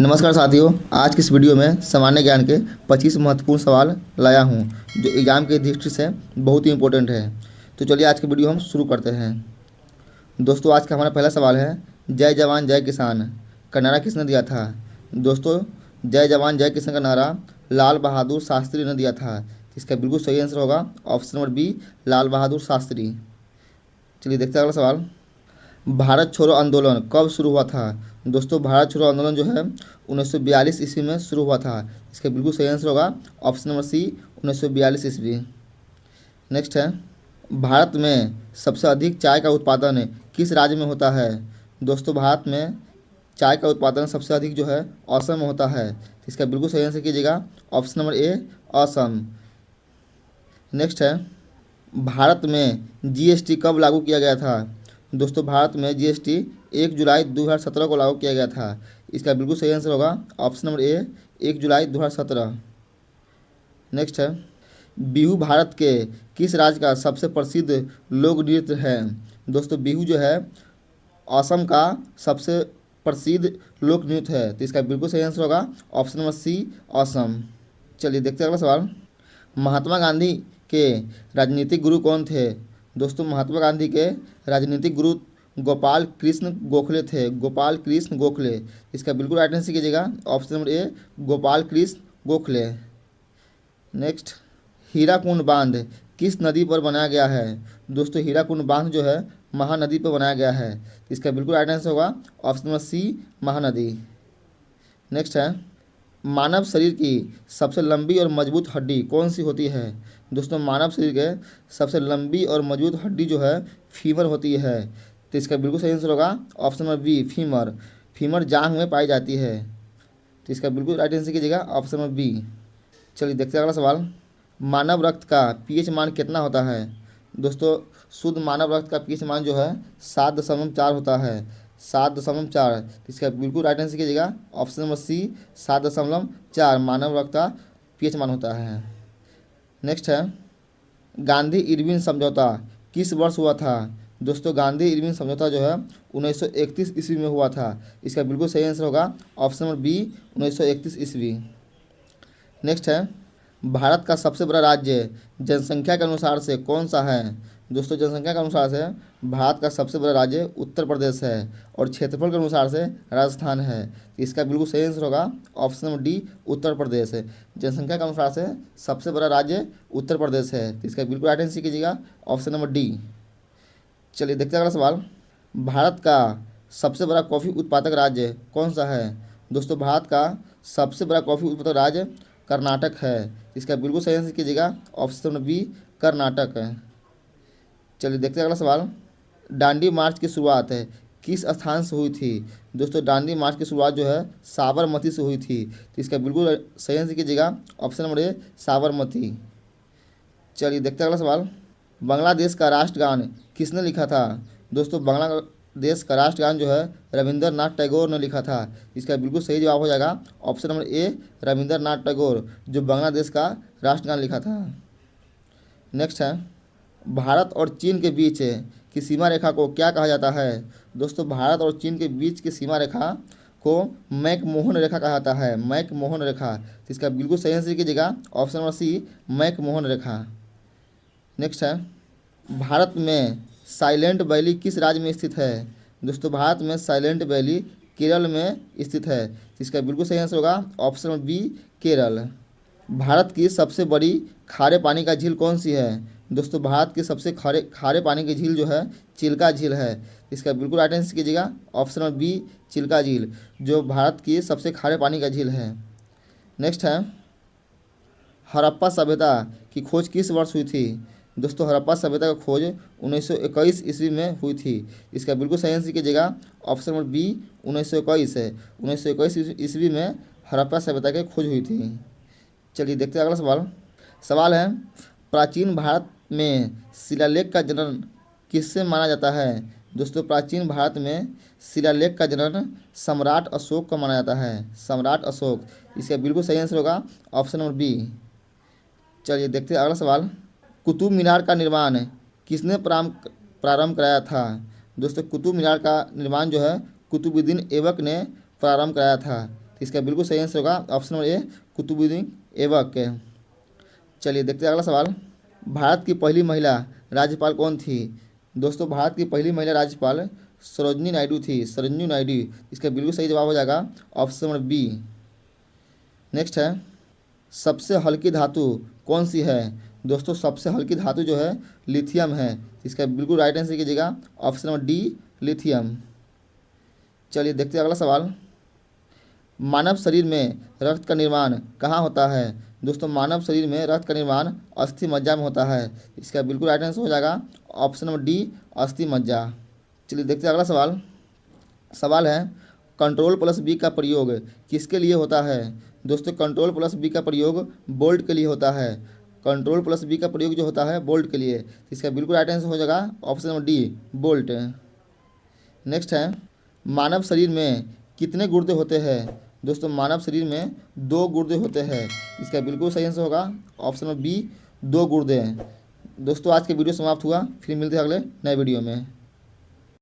नमस्कार साथियों, आज की इस वीडियो में सामान्य ज्ञान के 25 महत्वपूर्ण सवाल लाया हूं जो एग्जाम की दृष्टि से बहुत ही इंपॉर्टेंट है। तो चलिए आज की वीडियो हम शुरू करते हैं। दोस्तों, आज का हमारा पहला सवाल है, जय जवान जय किसान का नारा किसने दिया था? दोस्तों, जय जवान जय किसान का नारा लाल बहादुर शास्त्री ने दिया था। इसका बिल्कुल सही आंसर होगा option number B, Lal Bahadur Shastri. चलिए देखते हैं अगला सवाल। भारत छोड़ो आंदोलन कब शुरू हुआ था? दोस्तों, भारत छोड़ो आंदोलन जो है 1942 ईस्वी में शुरू हुआ था। इसका बिल्कुल सही आंसर होगा ऑप्शन नंबर सी, 1942 ईस्वी। नेक्स्ट है, भारत में सबसे अधिक चाय का उत्पादन किस राज्य में होता है? दोस्तों, भारत में चाय का उत्पादन सबसे अधिक जो है असम में होता है। इसका बिल्कुल सही आंसर कीजिएगा ऑप्शन नंबर ए, असम। नेक्स्ट है, भारत में जीएसटी कब लागू किया गया था? दोस्तों, भारत में जीएसटी 1 जुलाई 2017 को लागू किया गया था। इसका बिल्कुल सही आंसर होगा ऑप्शन नंबर ए, 1 जुलाई 2017। नेक्स्ट है, बिहू भारत के किस राज्य का सबसे प्रसिद्ध लोक नृत्य है? दोस्तों, बिहू जो है असम का सबसे प्रसिद्ध लोक नृत्य है। तो इसका बिल्कुल सही आंसर होगा ऑप्शन नंबर सी, असम। चलिए देखते हैं अगला सवाल। महात्मा गांधी के राजनीतिक गुरु कौन थे? दोस्तों, महात्मा गांधी के राजनीतिक गुरु गोपाल कृष्ण गोखले थे। गोपाल कृष्ण गोखले। इसका बिल्कुल राइट आंसर कीजिएगा ऑप्शन नंबर ए, गोपाल कृष्ण गोखले। नेक्स्ट, हीराकुंड बांध किस नदी पर बनाया गया है? दोस्तों, हीराकुंड बांध जो है महानदी पर बनाया गया है। इसका बिल्कुल राइट आंसर होगा option number C, Mahanadi. Next है, मानव शरीर की सबसे लंबी और मजबूत हड्डी कौन सी होती है? दोस्तों, मानव शरीर के सबसे लंबी और मजबूत हड्डी जो है फीमर होती है। तो इसका बिल्कुल सही आंसर होगा option number B, femur. Femur जांघ में पाई जाती है। तो इसका बिल्कुल राइट आंसर कीजिएगा ऑप्शन नंबर बी। चलिए देखते हैं अगला सवाल। मानव रक्त का पीएच मान कितना होता है? दोस्तों, शुद्ध मानव रक्त का पीएच मान जो है 7.4 होता है। 7.4। इसका बिल्कुल राइट आंसर कीजिएगा ऑप्शन नंबर सी, 7.4 मानव रक्त का पीएच मान होता है। नेक्स्ट है, गांधी इरविन समझौता किस वर्ष हुआ था? दोस्तों, गांधी इरविन समझौता जो है 1931 ईस्वी में हुआ था। इसका बिल्कुल सही आंसर होगा ऑप्शन नंबर बी, 1931 ईस्वी। नेक्स्ट है, भारत का सबसे बड़ा राज्य जनसंख्या के अनुसार से कौन सा है? दोस्तों, जनसंख्या के अनुसार से भारत का सबसे बड़ा राज्य उत्तर प्रदेश है और क्षेत्रफल के अनुसार से राजस्थान है। इसका बिल्कुल सही आंसर होगा option number D, Uttar Pradesh है। जनसंख्या के अनुसार से सबसे बड़ा राज्य उत्तर प्रदेश है। तो इसका बिल्कुल राइट आंसर कीजिएगा ऑप्शन नंबर डी। चलिए देखते हैं अगला सवाल। भारत का सबसे बड़ा कॉफ़ी उत्पादक राज्य कौन सा है? दोस्तों, भारत का सबसे बड़ा कॉफ़ी उत्पादक राज्य कर्नाटक है। इसका बिल्कुल सही आंसर कीजिएगा ऑप्शन नंबर बी, कर्नाटक है। चलिए देखते हैं अगला सवाल। दांडी मार्च की शुरुआत है किस स्थान से हुई थी? दोस्तों, दांडी मार्च की शुरुआत जो है साबरमती से हुई थी। तो इसका बिल्कुल सही आंसर कीजिएगा ऑप्शन नंबर ए, साबरमती। चलिए देखते हैं अगला सवाल। बांग्लादेश का राष्ट्रगान किसने लिखा था? दोस्तों, बांग्लादेश का राष्ट्रगान जो है रविंद्रनाथ टैगोर ने लिखा था। इसका बिल्कुल सही जवाब हो जाएगा ऑप्शन नंबर ए, रविंद्रनाथ टैगोर, जो बांग्लादेश का राष्ट्रगान लिखा था। नेक्स्ट है, भारत और चीन के बीच की सीमा रेखा को क्या कहा जाता है? दोस्तों, भारत और चीन के बीच की सीमा रेखा को मैक-मोहन रेखा कहा जाता है। मैक-मोहन रेखा। तो इसका बिल्कुल सही आंसर कीजिएगा ऑप्शन नंबर सी, मैक-मोहन रेखा। नेक्स्ट है, भारत में साइलेंट वैली किस राज्य में स्थित है? दोस्तों, भारत में साइलेंट वैली केरल में स्थित है। इसका बिल्कुल सही आंसर होगा option number B, Kerala. Bharat की सबसे बड़ी खारे पानी का झील कौन सी है? दोस्तों, भारत की सबसे खारे पानी की झील जो है चिल्का झील है। इसका बिल्कुल राइट आंसर कीजिएगा ऑप्शन नंबर बी, चिल्का झील, जो भारत की सबसे खारे पानी का झील है। नेक्स्ट है, हड़प्पा सभ्यता की खोज किस वर्ष हुई थी? दोस्तों, हड़प्पा सभ्यता की खोज 1921 ईस्वी में हुई थी। इसका बिल्कुल सही आंसर कीजिएगा ऑप्शन नंबर बी, 1921 है। 1921 ईस्वी में हड़प्पा सभ्यता की खोज हुई थी। चलिए देखते हैं अगला सवाल। सवाल है, प्राचीन भारत में शिलालेख का जन्म किससे माना जाता है? दोस्तों, प्राचीन भारत में शिलालेख का जन्म सम्राट अशोक का माना जाता है। सम्राट अशोक। इसका बिल्कुल सही आंसर होगा ऑप्शन नंबर बी। चलिए देखते हैं अगला सवाल। कुतुब मीनार का निर्माण किसने प्रारंभ कराया था? दोस्तों, कुतुब मीनार का निर्माण जो है कुतुबुद्दीन ऐबक ने प्रारंभ कराया था। इसका बिल्कुल सही आंसर होगा option number A Qutubuddin Aibak. चलिए देखते हैं अगला सवाल। भारत की पहली महिला राज्यपाल कौन थी? दोस्तों भारत की पहली महिला राज्यपाल सरोजनी नायडू थी, सरोजनी नायडू। इसका बिल्कुल सही जवाब हो जाएगा ऑप्शन नंबर बी। नेक्स्ट है, सबसे हल्की धातु कौन सी है? दोस्तों सबसे हल्की धातु जो है लिथियम है। इसका बिल्कुल राइट आंसर कीजिएगा ऑप्शन नंबर डी लिथियम। चलिए देखते हैं अगला सवाल। मानव शरीर में रक्त का निर्माण कहाँ होता है? दोस्तों मानव शरीर में रक्त का निर्माण अस्थि मज्जा में होता है। इसका बिल्कुल राइट आंसर हो जाएगा ऑप्शन नंबर डी अस्थि मज्जा। चलिए देखते हैं अगला सवाल। सवाल है, कंट्रोल प्लस बी का प्रयोग किसके लिए होता है? दोस्तों कंट्रोल प्लस बी का प्रयोग बोल्ट के लिए होता है। कंट्रोल प्लस बी का प्रयोग जो होता है बोल्ट के लिए। इसका बिल्कुल राइट आंसर हो जाएगा option number D bolt. Next है, मानव शरीर में कितने गुर्दे होते हैं? दोस्तों मानव शरीर में 2 गुर्दे होते हैं। इसका बिल्कुल सही आंसर होगा ऑप्शन नंबर बी 2 गुर्दे। दोस्तों आज के वीडियो समाप्त हुआ, फिर मिलते हैं अगले नए वीडियो में।